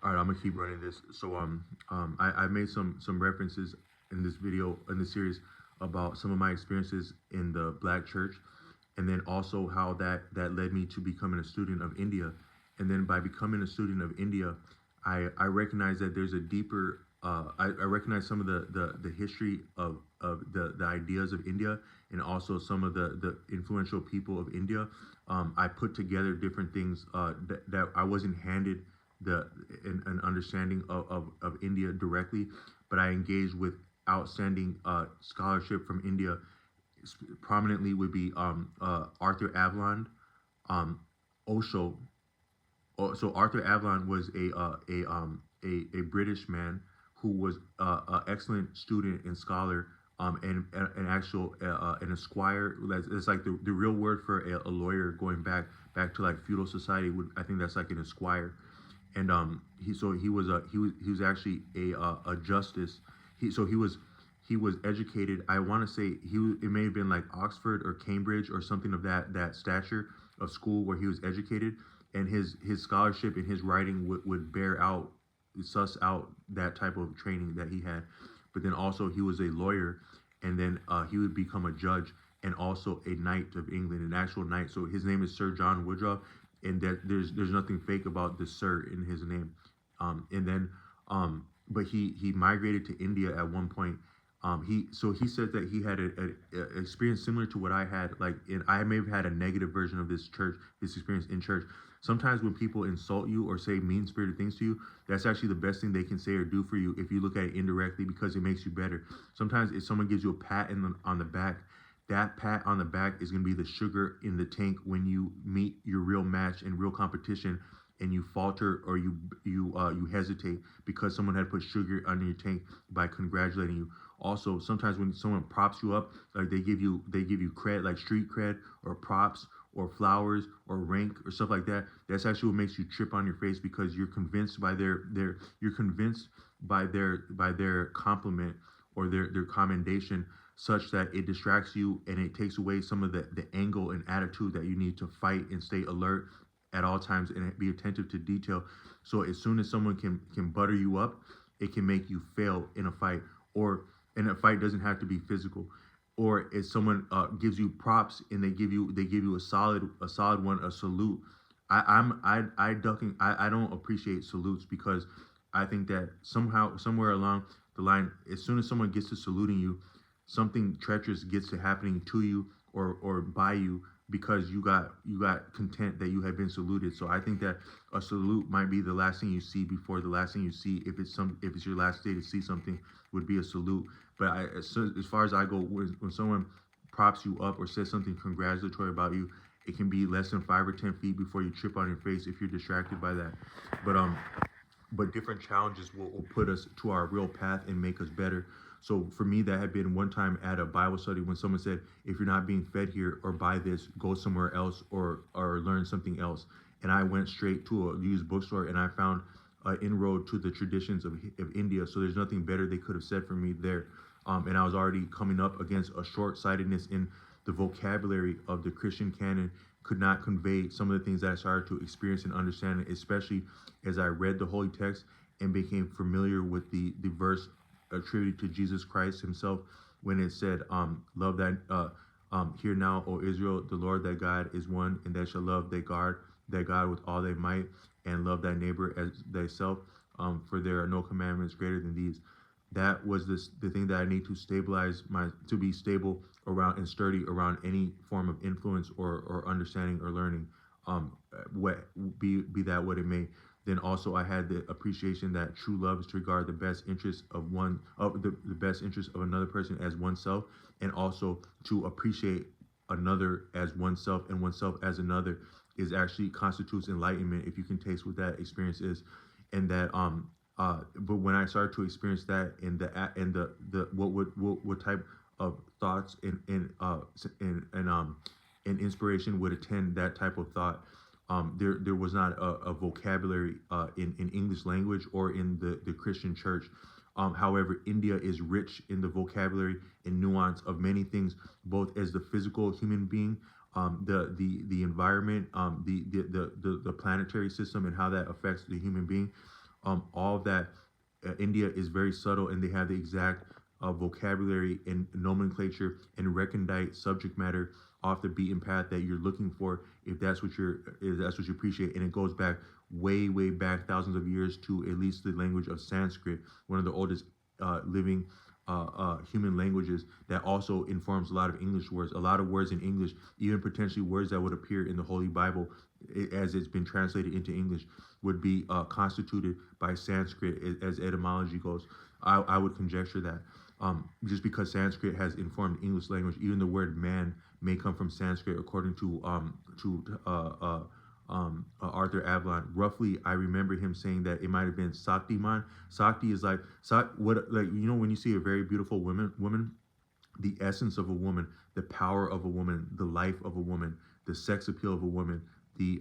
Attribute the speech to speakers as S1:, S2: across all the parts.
S1: All right, I'm gonna keep running this. So I made some references in this video in this series about some of my experiences in the Black church, and then also how that led me to becoming a student of India, and then by becoming a student of India, I recognize that there's a deeper I recognize some of the history of the ideas of India, and also some of the influential people of India. I put together different things that I wasn't handed the an understanding of India directly, but I engaged with outstanding scholarship from India. Prominently would be Arthur Avalon, um, Osho. So Arthur Avalon was a British man who was an excellent student and scholar, and an actual an esquire. It's like the real word for a lawyer going back to like feudal society. Would I think that's like an esquire, and he was actually a justice. He was educated. I want to say it may have been like Oxford or Cambridge or something of that stature of school where he was educated, and his scholarship and his writing would bear out, suss out that type of training that he had. But then also he was a lawyer, and then he would become a judge and also a knight of England, an actual knight. So his name is Sir John Woodrow, and that there's nothing fake about the Sir in his name. And then but he migrated to India at one point. He said that he had a experience similar to what I had. Like I may have had a negative version of this experience in church. Sometimes when people insult you or say mean spirited things to you, that's actually the best thing they can say or do for you if you look at it indirectly, because it makes you better. Sometimes if someone gives you a pat on the back, that pat on the back is going to be the sugar in the tank when you meet your real match and real competition, and you falter or you hesitate because someone had put sugar under your tank by congratulating you. Also, sometimes when someone props you up, like they give you cred, like street cred or props or flowers or rank or stuff like that, that's actually what makes you trip on your face, because you're convinced by their you're convinced by their compliment or their commendation, such that it distracts you and it takes away some of the angle and attitude that you need to fight and stay alert at all times and be attentive to detail. So as soon as someone can butter you up, it can make you fail in a fight. Or and a fight doesn't have to be physical. Or if someone gives you props and they give you a solid one, a salute. I don't appreciate salutes, because I think that somehow somewhere along the line, as soon as someone gets to saluting you, something treacherous gets to happening to you or by you, because you got content that you had been saluted. So I think that a salute might be the last thing you see before the last thing you see, if it's your last day to see something, would be a salute. But as far as I go, when someone props you up or says something congratulatory about you, it can be less than 5 or 10 feet before you trip on your face if you're distracted by that. But different challenges will put us to our real path and make us better. So for me, that had been one time at a Bible study when someone said, if you're not being fed here or by this, go somewhere else or learn something else. And I went straight to a used bookstore and I found an inroad to the traditions of India. So there's nothing better they could have said for me there. And I was already coming up against a short-sightedness in the vocabulary of the Christian canon, could not convey some of the things that I started to experience and understand, especially as I read the Holy Text and became familiar with the verse attributed to Jesus Christ himself, when it said, love that, hear now, O Israel, the Lord thy God is one, and thou shalt love thy God with all thy might, and love thy neighbor as thyself, for there are no commandments greater than these. That was the thing that I need to stabilize to be stable around and sturdy around any form of influence or understanding or learning, what be that what it may. Then also I had the appreciation that true love is to regard the best interest of the best interest of another person as oneself, and also to appreciate another as oneself and oneself as another is actually constitutes enlightenment, if you can taste what that experience is. And that but when I started to experience that, and the what type of thoughts and inspiration would attend that type of thought, there was not a vocabulary in English language or in the Christian church. However, India is rich in the vocabulary and nuance of many things, both as the physical human being, the environment, the planetary system and how that affects the human being, all of that. India is very subtle, and they have the exact vocabulary and nomenclature and recondite subject matter off the beaten path that you're looking for, if that's what you appreciate. And it goes back way back, thousands of years, to at least the language of Sanskrit, one of the oldest living human languages, that also informs a lot of English words. A lot of words in English, even potentially words that would appear in the Holy Bible as it's been translated into English, would be constituted by Sanskrit as etymology goes. I would conjecture that. Just because Sanskrit has informed English language, even the word man may come from Sanskrit, according to Arthur Avalon. Roughly, I remember him saying that it might have been Saktiman. Sakti is like when you see a very beautiful woman, the essence of a woman, the power of a woman, the life of a woman, the sex appeal of a woman, the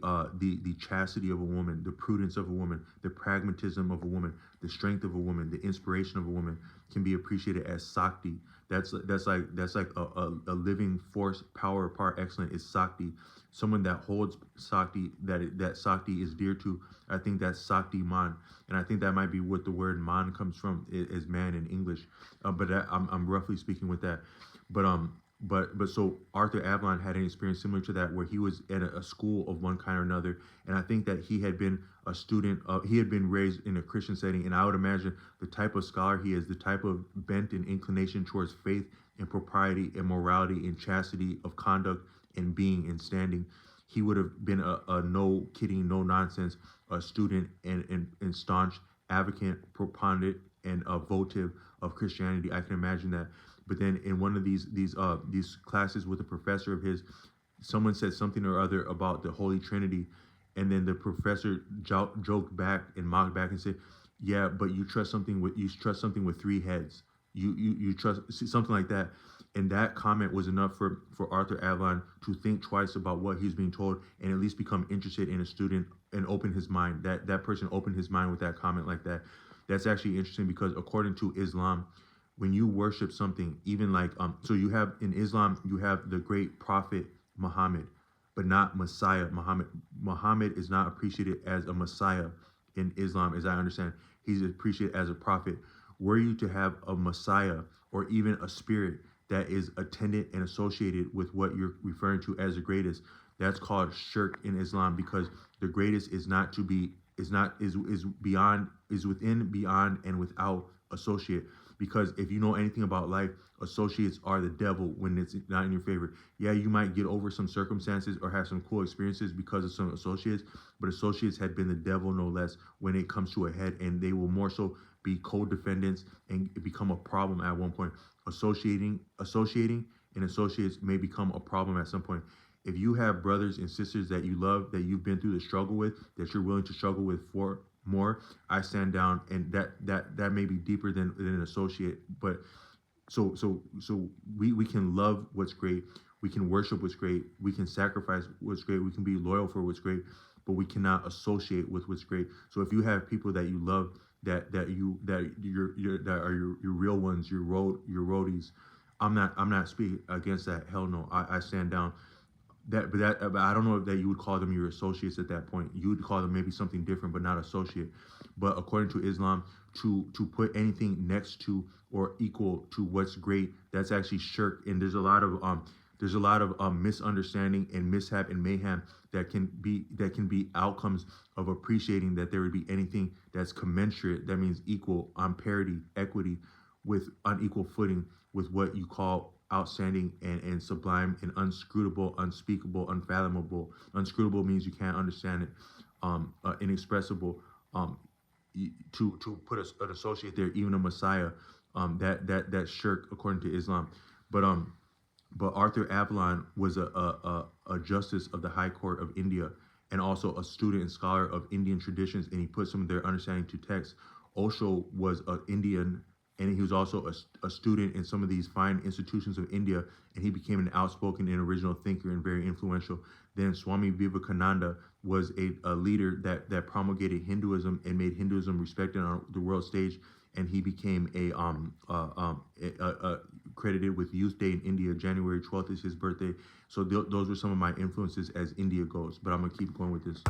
S1: chastity of a woman, the prudence of a woman, the pragmatism of a woman, the strength of a woman, the inspiration of a woman can be appreciated as Sakti. That's like a living force, power par excellence is Sakti. Someone that holds Sakti, that Sakti is dear to. I think that's Sakti Man, and I think that might be what the word man comes from, is man in English. I'm roughly speaking with that. But so Arthur Avalon had an experience similar to that, where he was at a school of one kind or another, and I think that he had been a student. He had been raised in a Christian setting, and I would imagine the type of scholar he is, the type of bent and inclination towards faith and propriety and morality and chastity of conduct and being and standing, he would have been a no kidding, no nonsense, a student and staunch advocate, proponent, and a votive of Christianity. I can imagine that. But then in one of these classes with a professor of his, someone said something or other about the Holy Trinity, and then the professor joked back and mocked back and said, "Yeah, but you trust something with three heads. You trust something like that." And that comment was enough for Arthur Avalon to think twice about what he was being told, and at least become interested in a student and open his mind. That person opened his mind with that comment like that. That's actually interesting, because according to Islam, when you worship something, even like so you have in Islam, you have the great prophet Muhammad, but not Messiah Muhammad. Muhammad is not appreciated as a Messiah in Islam, as I understand. He's appreciated as a prophet. Were you to have a Messiah or even a spirit that is attendant and associated with what you're referring to as the greatest, that's called shirk in Islam, because the greatest is not to be, is beyond, is within, beyond, and without associate. Because if you know anything about life, associates are the devil when it's not in your favor. Yeah, you might get over some circumstances or have some cool experiences because of some associates, but associates had been the devil no less when it comes to a head, and they will more so be co-defendants and become a problem at one point. Associating and associates may become a problem at some point. If you have brothers and sisters that you love, that you've been through the struggle with, that you're willing to struggle with for more, I stand down, and that may be deeper than an associate. But so we can love what's great, we can worship what's great, we can sacrifice what's great, we can be loyal for what's great, but we cannot associate with what's great. So if you have people that you love, that are your real ones, your roadies, I'm not speaking against that. Hell no, I stand down. But I don't know that you would call them your associates at that point. You would call them maybe something different, but not associate. But according to Islam, to put anything next to or equal to what's great, that's actually shirk. And there's a lot of misunderstanding and mishap and mayhem that can be outcomes of appreciating that there would be anything that's commensurate. That means equal, on parity, equity, with unequal footing with what you call outstanding and sublime and unscrutable, unspeakable, unfathomable. Unscrutable means you can't understand it. Inexpressible. To put an associate there, even a Messiah, that shirk according to Islam. But Arthur Avalon was a justice of the High Court of India, and also a student and scholar of Indian traditions, and he put some of their understanding to text. Osho was an Indian, and he was also a student in some of these fine institutions of India, and he became an outspoken and original thinker and very influential. Then Swami Vivekananda was a leader that promulgated Hinduism and made Hinduism respected on the world stage, and he became credited with Youth Day in India. January 12th is his birthday. So those were some of my influences as India goes, but I'm gonna keep going with this.